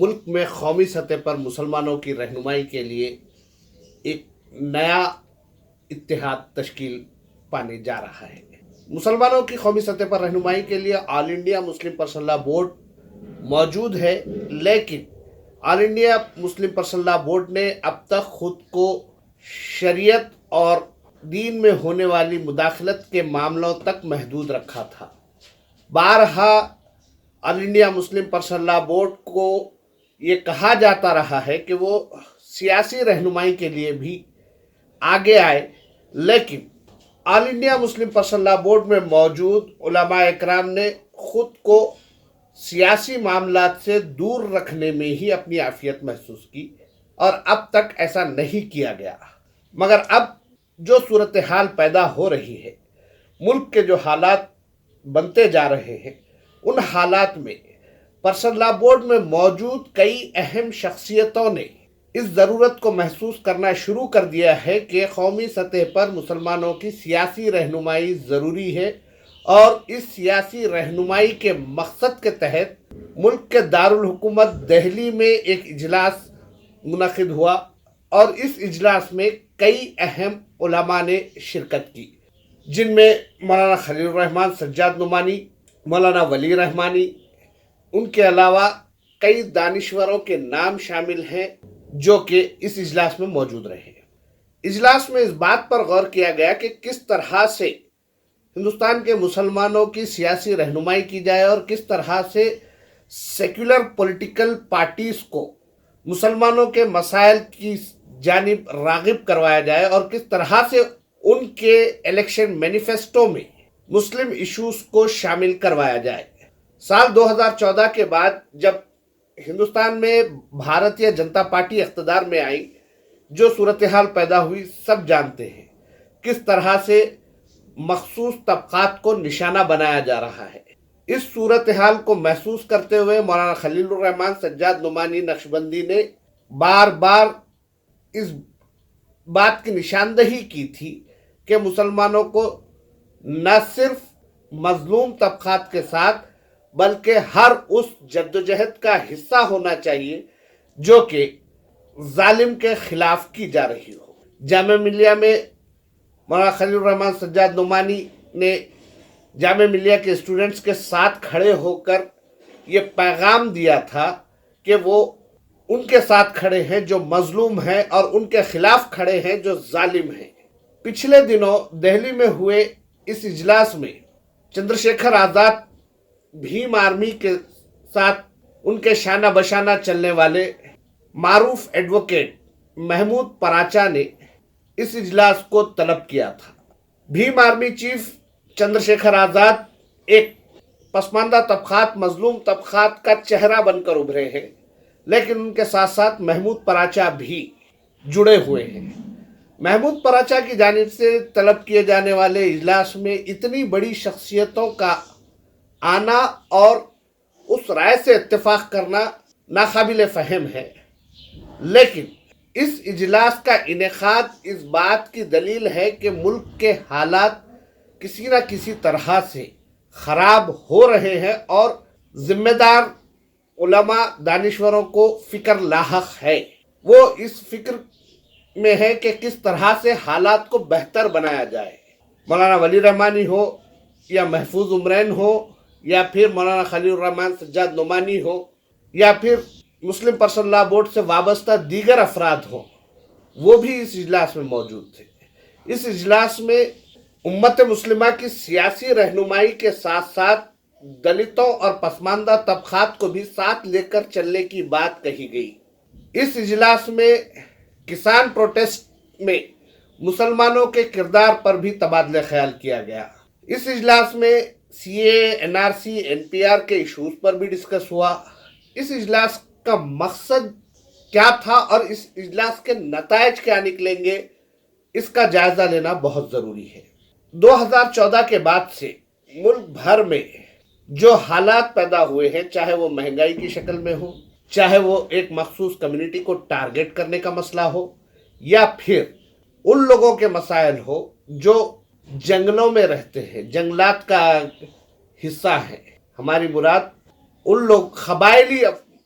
ملک میں قومی سطح پر مسلمانوں کی رہنمائی کے لیے ایک نیا اتحاد تشکیل پانے جا رہا ہے۔ مسلمانوں کی قومی سطح پر رہنمائی کے لیے all India Muslim personal law board موجود ہے، لیکن all India Muslim personal law board نے اب تک خود کو شریعت اور دین میں ہونے والی مداخلت کے معاملوں تک محدود رکھا تھا۔ بارہا all India Muslim personal law board کو یہ کہا جاتا رہا ہے کہ وہ سیاسی رہنمائی کے لیے بھی آگے آئے، لیکن all India Muslim personal law board میں موجود علماء اکرام نے خود کو سیاسی معاملات سے دور رکھنے میں ہی اپنی عافیت محسوس کی، اور اب تک ایسا نہیں کیا گیا۔ مگر اب جو صورتحال پیدا ہو رہی ہے، ملک کے جو حالات بنتے جا رہے ہیں، ان حالات میں پرسنل لاء بورڈ میں موجود کئی اہم شخصیتوں نے اس ضرورت کو محسوس کرنا شروع کر دیا ہے کہ قومی سطح پر مسلمانوں کی سیاسی رہنمائی ضروری ہے، اور اس سیاسی رہنمائی کے مقصد کے تحت ملک کے دارالحکومت دہلی میں ایک اجلاس منعقد ہوا، اور اس اجلاس میں کئی اہم علماء نے شرکت کی، جن میں مولانا خلیل الرحمن سجاد نعمانی، مولانا ولی رحمانی، ان کے علاوہ کئی دانشوروں کے نام شامل ہیں جو کہ اس اجلاس میں موجود رہے۔ اجلاس میں اس بات پر غور کیا گیا کہ کس طرح سے ہندوستان کے مسلمانوں کی سیاسی رہنمائی کی جائے، اور کس طرح سے سیکولر پولیٹیکل پارٹیز کو مسلمانوں کے مسائل کی جانب راغب کروایا جائے، اور کس طرح سے ان کے الیکشن مینیفیسٹو میں مسلم ایشوز کو شامل کروایا جائے۔ سال 2014 کے بعد جب ہندوستان میں بھارتیہ جنتا پارٹی اقتدار میں آئی، جو صورتحال پیدا ہوئی سب جانتے ہیں، کس طرح سے مخصوص طبقات کو نشانہ بنایا جا رہا ہے۔ اس صورتحال کو محسوس کرتے ہوئے مولانا خلیل الرحمن سجاد نعمانی نقشبندی نے بار بار اس بات کی نشاندہی کی تھی کہ مسلمانوں کو نہ صرف مظلوم طبقات کے ساتھ بلکہ ہر اس جدوجہد کا حصہ ہونا چاہیے جو کہ ظالم کے خلاف کی جا رہی ہو۔ جامعہ ملیہ میں مولانا خلیل الرحمن سجاد نعمانی نے جامعہ ملیہ کے اسٹوڈنٹس کے ساتھ کھڑے ہو کر یہ پیغام دیا تھا کہ وہ ان کے ساتھ کھڑے ہیں جو مظلوم ہیں، اور ان کے خلاف کھڑے ہیں جو ظالم ہیں۔ پچھلے دنوں دہلی میں ہوئے اس اجلاس میں چندر شیکھر آزاد بھیم آرمی کے ساتھ ان کے شانہ بشانہ چلنے والے معروف ایڈوکیٹ محمود پراچا نے اس اجلاس کو طلب کیا تھا۔ بھیم آرمی چیف چندر شیکھر آزاد ایک پسماندہ طبقات، مظلوم طبقات کا چہرہ بن کر ابھرے ہیں، لیکن ان کے ساتھ ساتھ محمود پراچا بھی جڑے ہوئے ہیں۔ محمود پراچا کی جانب سے طلب کیے جانے والے اجلاس میں اتنی بڑی شخصیتوں کا آنا اور اس رائے سے اتفاق کرنا ناقابل فہم ہے، لیکن اس اجلاس کا انعقاد اس بات کی دلیل ہے کہ ملک کے حالات کسی نہ کسی طرح سے خراب ہو رہے ہیں، اور ذمہ دار علماء دانشوروں کو فکر لاحق ہے۔ وہ اس فکر میں ہے کہ کس طرح سے حالات کو بہتر بنایا جائے۔ مولانا ولی رحمانی ہو، یا محفوظ عمرین ہو، یا پھر مولانا خلیل الرحمن سجاد نعمانی ہو، یا پھر مسلم پرسنل لاء بورڈ سے وابستہ دیگر افراد ہوں، وہ بھی اس اجلاس میں موجود تھے۔ اس اجلاس میں امت مسلمہ کی سیاسی رہنمائی کے ساتھ ساتھ دلتوں اور پسماندہ طبقات کو بھی ساتھ لے کر چلنے کی بات کہی گئی۔ اس اجلاس میں کسان پروٹیسٹ میں مسلمانوں کے کردار پر بھی تبادلہ خیال کیا گیا۔ اس اجلاس میں C A, N R C, N P R کے ایشوز پر بھی ڈسکس ہوا۔ اس اجلاس کا مقصد کیا تھا اور اس اجلاس کے نتائج کیا نکلیں گے، اس کا جائزہ لینا بہت ضروری ہے۔ 2014 کے بعد سے ملک بھر میں جو حالات پیدا ہوئے ہیں، چاہے وہ مہنگائی کی شکل میں ہو، چاہے وہ ایک مخصوص کمیونٹی کو ٹارگٹ کرنے کا مسئلہ ہو، یا پھر ان لوگوں کے مسائل ہو جو جنگلوں میں رہتے ہیں، جنگلات کا حصہ ہیں۔ ہماری مراد ان لوگ قبائلی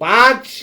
5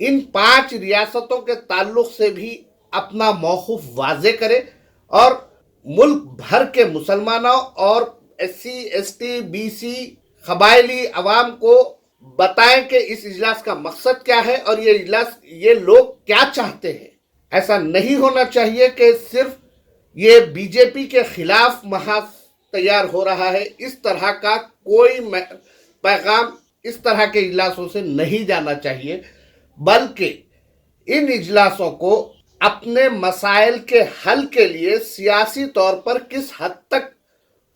ان 5 ریاستوں کے تعلق سے بھی اپنا موقف واضح کرے اور ملک بھر کے مسلمانوں اور SC ST BC قبائلی عوام کو بتائیں کہ اس اجلاس کا مقصد کیا ہے اور یہ اجلاس یہ لوگ کیا چاہتے ہیں۔ ایسا نہیں ہونا چاہیے کہ صرف یہ BJP کے خلاف محاذ تیار ہو رہا ہے۔ اس طرح کا کوئی پیغام اس طرح کے اجلاسوں سے نہیں جانا چاہیے، بلکہ ان اجلاسوں کو اپنے مسائل کے حل کے لیے سیاسی طور پر کس حد تک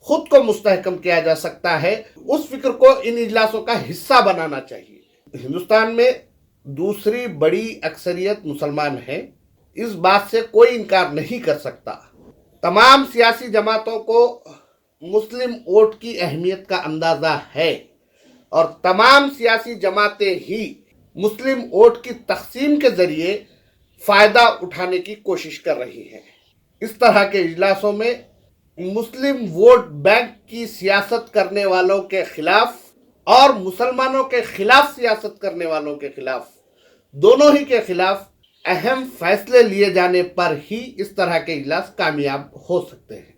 خود کو مستحکم کیا جا سکتا ہے، اس فکر کو ان اجلاسوں کا حصہ بنانا چاہیے۔ ہندوستان میں دوسری بڑی اکثریت مسلمان ہے، اس بات سے کوئی انکار نہیں کر سکتا۔ تمام سیاسی جماعتوں کو مسلم ووٹ کی اہمیت کا اندازہ ہے اور تمام سیاسی جماعتیں ہی مسلم ووٹ کی تقسیم کے ذریعے فائدہ اٹھانے کی کوشش کر رہی ہیں۔ اس طرح کے اجلاسوں میں مسلم ووٹ بینک کی سیاست کرنے والوں کے خلاف اور مسلمانوں کے خلاف سیاست کرنے والوں کے خلاف، دونوں ہی کے خلاف اہم فیصلے لیے جانے پر ہی اس طرح کے اجلاس کامیاب ہو سکتے ہیں۔